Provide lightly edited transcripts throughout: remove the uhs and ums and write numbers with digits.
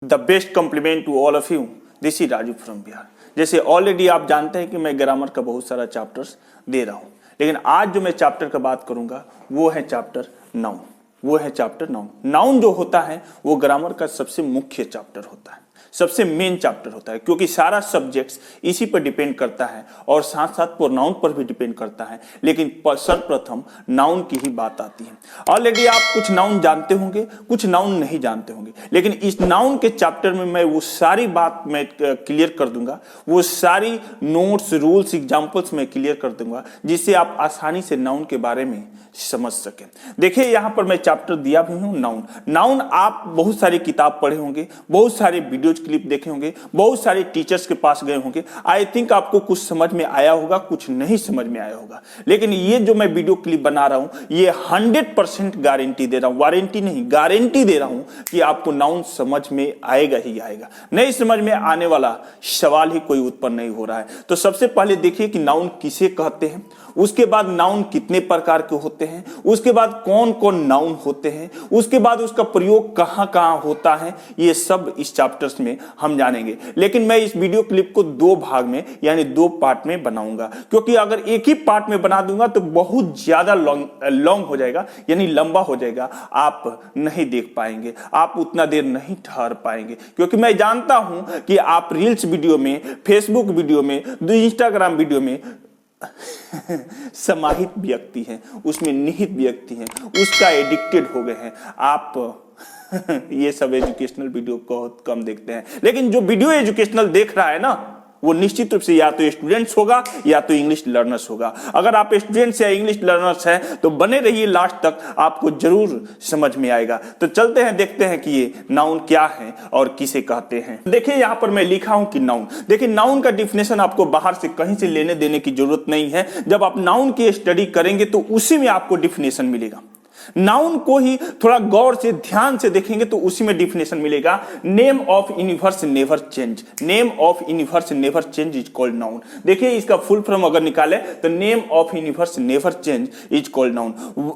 The best compliment to all of you, this is Raju from Bihar. जैसे already आप जानते हैं कि मैं ग्रामर का बहुत सारा चैप्टर्स दे रहा हूँ, लेकिन आज जो मैं चैप्टर का बात करूंगा वो है चैप्टर नाउन। वो है चैप्टर नाउन। नाउन जो होता है वो ग्रामर का सबसे मुख्य चैप्टर होता है, सबसे मेन चैप्टर होता है, क्योंकि सारा सब्जेक्ट्स इसी पर डिपेंड करता है और साथ साथ प्रोनाउन पर भी डिपेंड करता है। लेकिन सर्वप्रथम नाउन की ही बात आती है। ऑलरेडी आप कुछ नाउन जानते होंगे, कुछ नाउन नहीं जानते होंगे, लेकिन इस नाउन के चैप्टर में मैं वो सारी बात मैं क्लियर कर दूंगा, वो सारी नोट्स, रूल्स, एग्जाम्पल्स मैं क्लियर कर दूंगा, जिससे आप आसानी से नाउन के बारे में समझ सके। देखिए यहाँ पर मैं चैप्टर दिया भी हूँ नाउन। नाउन आप बहुत सारी किताब पढ़े होंगे, बहुत सारे वीडियो क्लिप देखे होंगे, बहुत सारे टीचर्स के पास गए होंगे। आई थिंक आपको कुछ समझ में आया होगा, कुछ नहीं समझ में आया होगा, लेकिन ये जो मैं वीडियो क्लिप बना रहा हूं ये 100% गारंटी दे रहा हूं, वारंटी नहीं गारंटी दे रहा हूं कि आपको नाउन समझ में आएगा ही आएगा। नहीं समझ में आने वाला सवाल ही कोई उत्पन्न नहीं हो रहा है। तो सबसे पहले देखिए कि नाउन किसे कहते हैं, उसके बाद नाउन कितने प्रकार के होते हैं, उसके बाद कौन कौन नाउन होते हैं, उसके बाद उसका प्रयोग कहां कहां होता है, ये सब इस चैप्टर्स में हम जानेंगे। लेकिन मैं इस वीडियो क्लिप को दो भाग में यानी दो पार्ट में बनाऊंगा, क्योंकि अगर एक ही पार्ट में बना दूंगा तो बहुत ज्यादा लॉन्ग हो जाएगा, यानी लंबा हो जाएगा, आप नहीं देख पाएंगे, आप उतना देर नहीं ठहर पाएंगे। क्योंकि मैं जानता हूं कि आप रील्स वीडियो में, फेसबुक वीडियो में, इंस्टाग्राम वीडियो में समाहित व्यक्ति हैं, उसमें निहित व्यक्ति हैं, उसका एडिक्टेड हो गए हैं। आप ये सब एजुकेशनल वीडियो बहुत कम देखते हैं, लेकिन जो वीडियो एजुकेशनल देख रहा है ना, वो निश्चित रूप से या तो स्टूडेंट्स होगा या तो इंग्लिश लर्नर्स होगा। अगर आप स्टूडेंट्स या इंग्लिश लर्नर्स हैं तो बने रहिए लास्ट तक, आपको जरूर समझ में आएगा। तो चलते हैं, देखते हैं कि ये नाउन क्या है और किसे कहते हैं। देखिए यहाँ पर मैं लिखा हूं कि नाउन। देखिए नाउन का डिफिनेशन आपको बाहर से कहीं से लेने देने की जरूरत नहीं है। जब आप नाउन की स्टडी करेंगे तो उसी में आपको डिफिनेशन मिलेगा। नाउन को ही थोड़ा गौर से ध्यान से देखेंगे तो उसी में डिफिनेशन मिलेगा। Name of universe never change, name of universe never change is called noun. देखिए इसका फुल फॉर्म अगर निकाले तो name of universe never change is called noun.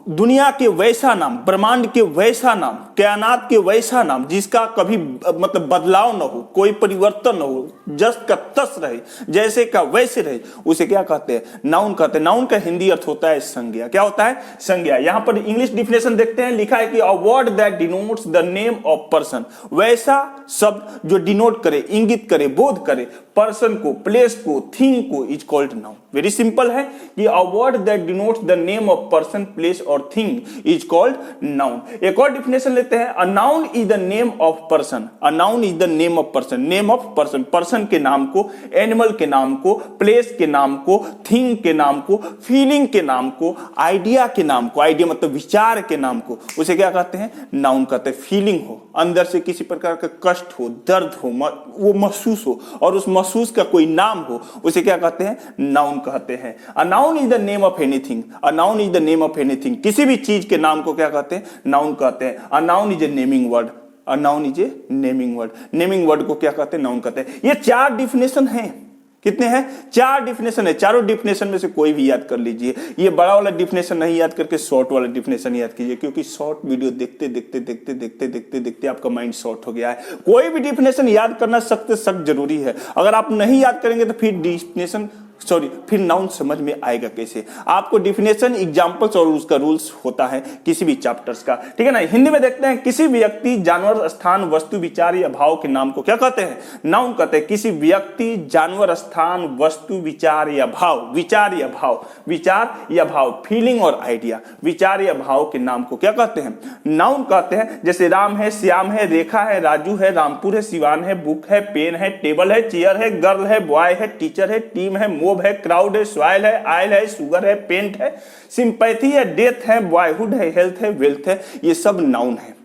दुनिया के वैसा नाम, ब्रह्मांड के वैसा नाम, कायनात के वैसा नाम जिसका कभी मतलब बदलाव न हो, कोई परिवर्तन न हो, जस का तस रहे, जैसे का वैसे रहे, उसे क्या कहते हैं? नाउन कहते हैं। नाउन का हिंदी अर्थ होता है संज्ञा। क्या होता है? संज्ञा। यहां पर इंग्लिश डिफिनेशन देखते हैं, लिखा है कि a word that denotes the name of person. वैसा शब्द जो डिनोट करे, इंगित करे, बोध करे पर्सन को, प्लेस को, थिंग को, is called noun. Very simple है कि a word that denotes the name of person, place और थिंग इज कॉल्ड नाउन। एक और डिफिनेशन लेते हैं, a noun is the name of person. A noun is the name of person, name of person, person के नाम को, animal के नाम को, प्लेस के नाम को, थिंग के नाम को, फीलिंग के नाम को, आइडिया के नाम को, आइडिया मतलब विचार के नाम को, उसे क्या कहते हैं? नाउन कहते हैं। फीलिंग हो, अंदर से किसी प्रकार का कष्ट हो, दर्द हो, वो महसूस हो और उस महसूस का कोई नाम हो, उसे क्या कहते हैं? नाउन कहते हैं। A noun is the name of anything. A noun is the name of anything. किसी भी चीज के नाम को क्या कहते हैं? नाउन कहते हैं। A noun is a naming word. A noun is a naming word. Naming word को क्या कहते हैं? नाउन कहते हैं। ये चार डिफिनेशन हैं। कितने हैं? चार डिफिनेशन है। चारों डिफिनेशन में से कोई भी याद कर लीजिए। ये बड़ा वाला डिफिनेशन नहीं याद करके शॉर्ट वाला डिफिनेशन याद कीजिए, क्योंकि शॉर्ट वीडियो देखते देखते देखते देखते देखते देखते आपका माइंड शॉर्ट हो गया है। कोई भी डिफिनेशन याद करना सख्त सख्त जरूरी है। अगर आप नहीं याद करेंगे तो फिर नाउन समझ में आएगा कैसे? आपको डिफिनेशन, एग्जांपल्स और उसका रूल्स होता है किसी भी चैप्टर्स का, ठीक है ना। हिंदी में देखते हैं, किसी व्यक्ति, जानवर, स्थान, वस्तु, विचार या भाव के नाम को क्या कहते हैं? नाउन कहते हैं। किसी व्यक्ति, जानवर, स्थान, वस्तु, विचार या भाव, विचार या भाव, विचार या भाव, फीलिंग और आइडिया, विचार या भाव के नाम को क्या कहते हैं? नाउन कहते हैं। जैसे राम है, श्याम है, रेखा है, राजू है, रामपुर है, सिवान है, बुक है, पेन है, टेबल है, चेयर है, गर्ल है, बॉय है, टीचर है, टीम है, मोब है, क्राउड है, सॉइल है, आयल है, शुगर है, पेंट है, सिंपैथी है, डेथ है, बॉयहुड है, हेल्थ है, वेल्थ है, ये सब नाउन है।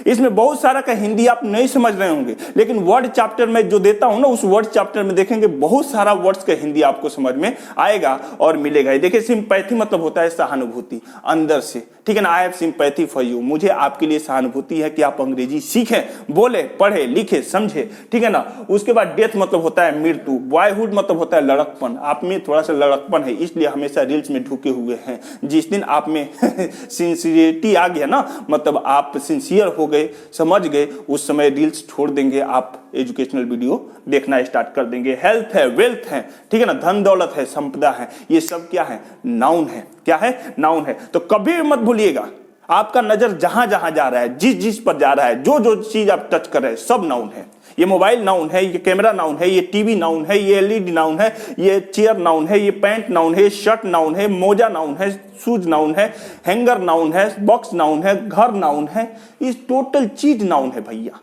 इसमें बहुत सारा का हिंदी आप नहीं समझ रहे होंगे, लेकिन वर्ड चैप्टर में जो देता हूं ना, उस वर्ड चैप्टर में देखेंगे बहुत सारा वर्ड्स का हिंदी आपको समझ में आएगा और मिलेगा। देखिए सिंपैथी मतलब होता है सहानुभूति, अंदर से, ठीक है ना। I have sympathy for you, मुझे आपके लिए सहानुभूति है कि आप अंग्रेजी सीखें, बोले, पढ़े, लिखे, समझे, ठीक है ना। उसके बाद डेथ मतलब होता है मृत्यु। बॉयहुड मतलब होता है लड़कपन, आप में थोड़ा सा लड़कपन है, इसलिए हमेशा रील्स में ढुके हुए हैं। जिस दिन आप में सिंसियरिटी आ गया ना, मतलब आप सिंसियर हो गए, समझ गए, उस समय रील्स छोड़ देंगे, आप एजुकेशनल वीडियो देखना स्टार्ट कर देंगे। हेल्थ है, वेल्थ है, ठीक है ना, धन दौलत है, संपदा है, ये सब क्या है? नाउन है। क्या है? नाउन है। तो कभी भी मत भूलिएगा, आपका नजर जहां जहां जा रहा है, जिस जिस पर जा रहा है, जो जो चीज आप टच कर रहे हैं, सब नाउन है। ये मोबाइल नाउन है, ये कैमरा नाउन है, ये टीवी नाउन है, ये एलईडी नाउन है, ये चेयर नाउन है, ये पैंट नाउन है, शर्ट नाउन है, मोजा नाउन है, शूज नाउन है, हैंगर नाउन है, बॉक्स नाउन है, घर नाउन है, ये टोटल चीज नाउन है भैया।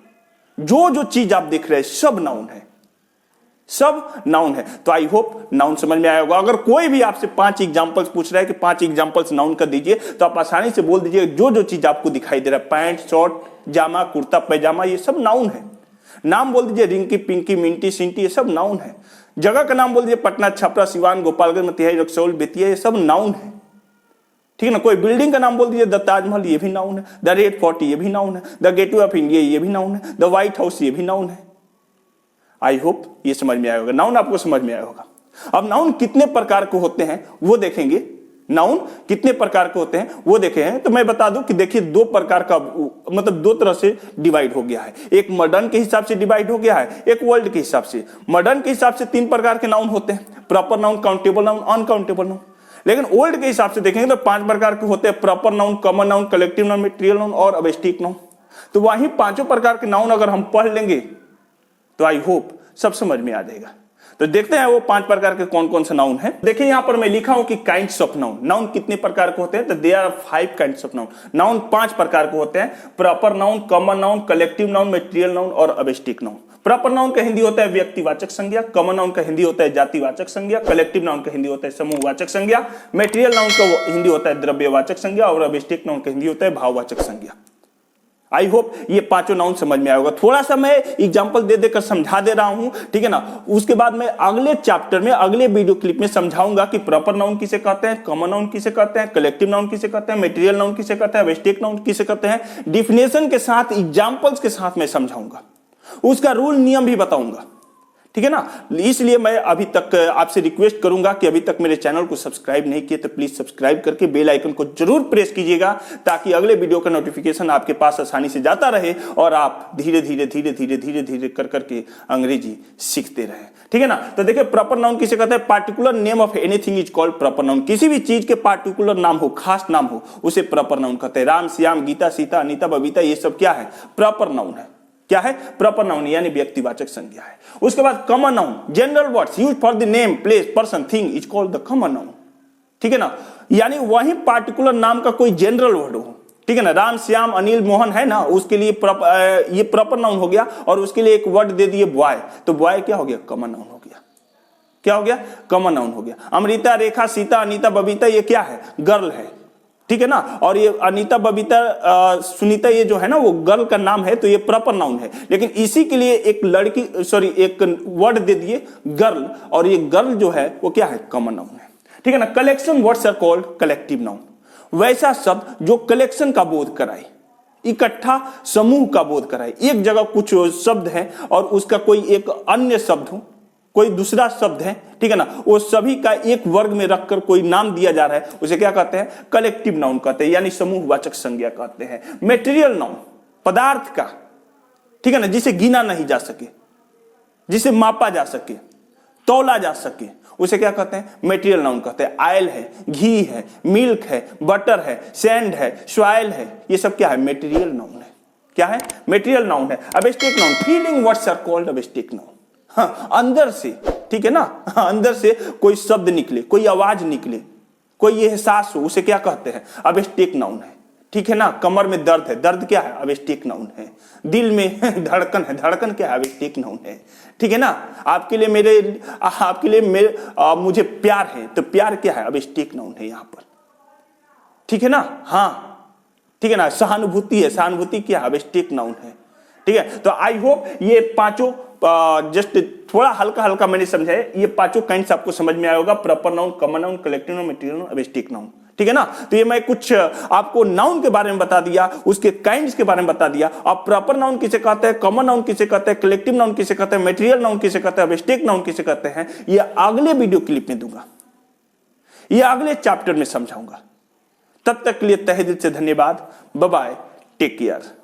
जो जो चीज आप देख रहे हैं सब नाउन है, सब नाउन है। तो आई होप नाउन समझ में आया होगा। अगर कोई भी आपसे 5 एग्जांपल्स पूछ रहा है कि 5 एग्जांपल्स नाउन का दीजिए, तो आप आसानी से बोल दीजिए जो जो चीज आपको दिखाई दे रहा है, पैंट, शर्ट, जामा, कुर्ता, पैजामा, ये सब नाउन है। नाम बोल दीजिए, रिंकी, पिंकी, मिंटी, सिंटी, ये सब नाउन है। जगह का नाम बोल दीजिए, पटना, छपरा, सिवान, गोपालगंज, मोतिहारी, रक्सौल, बेतिया, ये सब नाउन है, ठीक है ना। कोई बिल्डिंग का नाम बोल दीजिए, द ताजमहल, ये भी नाउन है। द रेड फोर्ट, ये भी नाउन है। द गेटवे ऑफ इंडिया, ये भी नाउन है। द व्हाइट हाउस, ये भी नाउन है। आई होप ये समझ में आया होगा, नाउन आपको समझ में आया होगा। अब नाउन कितने प्रकार के होते हैं वो देखेंगे। नाउन कितने प्रकार के होते हैं वो देखे हैं। तो मैं बता दूं कि देखिए 2 प्रकार का, मतलब 2 तरह से डिवाइड हो गया है। एक मॉडर्न के हिसाब से डिवाइड हो गया है, एक वर्ल्ड के हिसाब से। मॉडर्न के हिसाब से 3 प्रकार के नाउन होते हैं, proper noun, countable noun, uncountable noun. लेकिन ओल्ड के हिसाब से देखेंगे तो 5 प्रकार के होते हैं, proper noun, common noun, collective noun, material noun और अबस्टिक नाउन। तो वहीं 5 प्रकार के नाउन अगर हम पढ़ लेंगे तो आई होप सब समझ में आ जाएगा। तो देखते हैं वो 5 प्रकार के कौन कौन से नाउन है। देखिए यहां पर मैं लिखा हूं कि काइंड्स ऑफ नाउन। नाउन कितने प्रकार के होते हैं? तो there are 5 kinds of noun. Noun 5 प्रकार के होते हैं, proper noun, common noun, collective noun, material noun और अबस्टिक नाउन। प्रॉपर नाउन का हिंदी होता है व्यक्तिवाचक संज्ञा, कॉमन नाउन का हिंदी होता है जातिवाचक संज्ञा, कलेक्टिव नाउन का हिंदी होता है समूहवाचक संज्ञा, मटेरियल नाउन का हिंदी होता है द्रव्यवाचक संज्ञा और अबस्टिक नाउन का हिंदी होता है भाववाचक संज्ञा। आई होप ये 5 नाउन समझ में आएगा। थोड़ा सा मैं एग्जांपल दे देकर समझा दे रहा हूं, ठीक है ना। उसके बाद मैं अगले चैप्टर में, अगले वीडियो क्लिप में समझाऊंगा कि प्रॉपर नाउन किसे कहते हैं, कॉमन नाउन किसे कहते हैं, कलेक्टिव नाउन किसे कहते हैं, मटेरियल नाउन किसे कहते हैं, अबस्टिक नाउन किसे कहते हैं। डिफिनेशन के साथ, एग्जांपल्स के साथ मैं समझाऊंगा, उसका रूल नियम भी बताऊंगा, ठीक है ना। इसलिए मैं अभी तक आपसे रिक्वेस्ट करूंगा कि अभी तक मेरे चैनल को सब्सक्राइब नहीं किए तो प्लीज सब्सक्राइब करके बेल आइकन को जरूर प्रेस कीजिएगा, ताकि अगले वीडियो का नोटिफिकेशन आपके पास आसानी से जाता रहे और आप धीरे धीरे धीरे धीरे धीरे धीरे कर करके अंग्रेजी सीखते रहे, ठीक है ना। तो देखिए प्रॉपर नाउन किसे कहते हैं? Particular name of anything is called proper noun. किसी भी चीज के पार्टिकुलर नाम हो, खास नाम हो, उसे प्रॉपर नाउन कहते हैं। राम, श्याम, गीता, सीता, अनीता, बबीता, ये सब क्या है? प्रॉपर नाउन है। क्या है? प्रॉपर नाउन यानी व्यक्तिवाचक संज्ञा है। उसके बाद common noun, general words used for the name, place, person, thing is called the common noun, ठीक है ना। यानी वही पार्टिकुलर नाम का कोई जनरल वर्ड हो, ठीक है ना। राम, श्याम, अनिल, मोहन है ना, उसके लिए ये प्रॉपर नाउन हो गया और उसके लिए एक वर्ड दे दिए बॉय, तो बॉय क्या हो गया? कॉमन नाउन हो गया। क्या हो गया? कॉमन नाउन हो गया। अमृता, रेखा, सीता, अनीता, बबीता, ये क्या है? गर्ल है, ठीक है ना। और ये अनीता, बबीता, सुनीता, ये जो है ना वो गर्ल का नाम है, तो ये प्रॉपर नाउन है। लेकिन इसी के लिए एक लड़की, सॉरी, एक वर्ड दे दिए गर्ल, और ये गर्ल जो है वो क्या है? कॉमन नाउन है, ठीक है ना। Collection words are called collective noun. वैसा शब्द जो कलेक्शन का बोध कराए, इकट्ठा समूह का बोध कराए। एक जगह कुछ शब्द है और उसका कोई एक अन्य शब्द हो, कोई दूसरा शब्द है, ठीक है ना, वो सभी का एक वर्ग में रखकर कोई नाम दिया जा रहा है, उसे क्या कहते हैं? कलेक्टिव नाउन कहते हैं, यानी समूहवाचक संज्ञा कहते हैं। मटेरियल नाउन, पदार्थ का, ठीक है ना, जिसे गिना नहीं जा सके, जिसे मापा जा सके, तौला जा सके, उसे क्या कहते हैं? मटेरियल नाउन कहते हैं। ऑयल है, घी है, मिल्क है, बटर है, सैंड है, सॉइल है, ये सब क्या है? मटेरियल नाउन है। क्या है? मटेरियल नाउन है। Abstract noun, feeling words are called abstract noun. हाँ, अंदर से, ठीक है ना, अंदर से कोई शब्द निकले, कोई आवाज निकले, कोई एहसास हो, उसे क्या कहते हैं? अबस्टिक नाउन है, ठीक है ना। कमर में दर्द है, दर्द क्या है? अबस्टिक नाउन है। दिल में धड़कन है, धड़कन क्या है? अबस्टिक नाउन है, ठीक है ना। आपके लिए मेरे मुझे प्यार है, तो प्यार क्या है? अबस्टिक नाउन है यहां पर, ठीक है ना। हाँ, ठीक है ना। सहानुभूति है, सहानुभूति क्या है? अबस्टिक नाउन है, ठीक है। तो आई होप ये 5 जस्ट थोड़ा हल्का हल्का मैंने समझाया, ये 5 काइंड्स आपको समझ में आया होगा। Proper noun, common noun, collective noun, material noun, abstract noun, ठीक है ना। तो ये मैं कुछ आपको नाउन के बारे में बता दिया, उसके काइंड्स के बारे में बता दिया। अब प्रॉपर नाउन किसे कहते हैं, कॉमन नाउन किसे कहते हैं, कलेक्टिव नाउन किसे कहते हैं, मटेरियल नाउन किसे कहते हैं, अबस्टिक नाउन किसे कहते हैं, ये अगले वीडियो क्लिप में दूंगा, ये अगले चैप्टर में समझाऊंगा। तब तक के लिए तहे दिल से धन्यवाद। Bye bye, take care.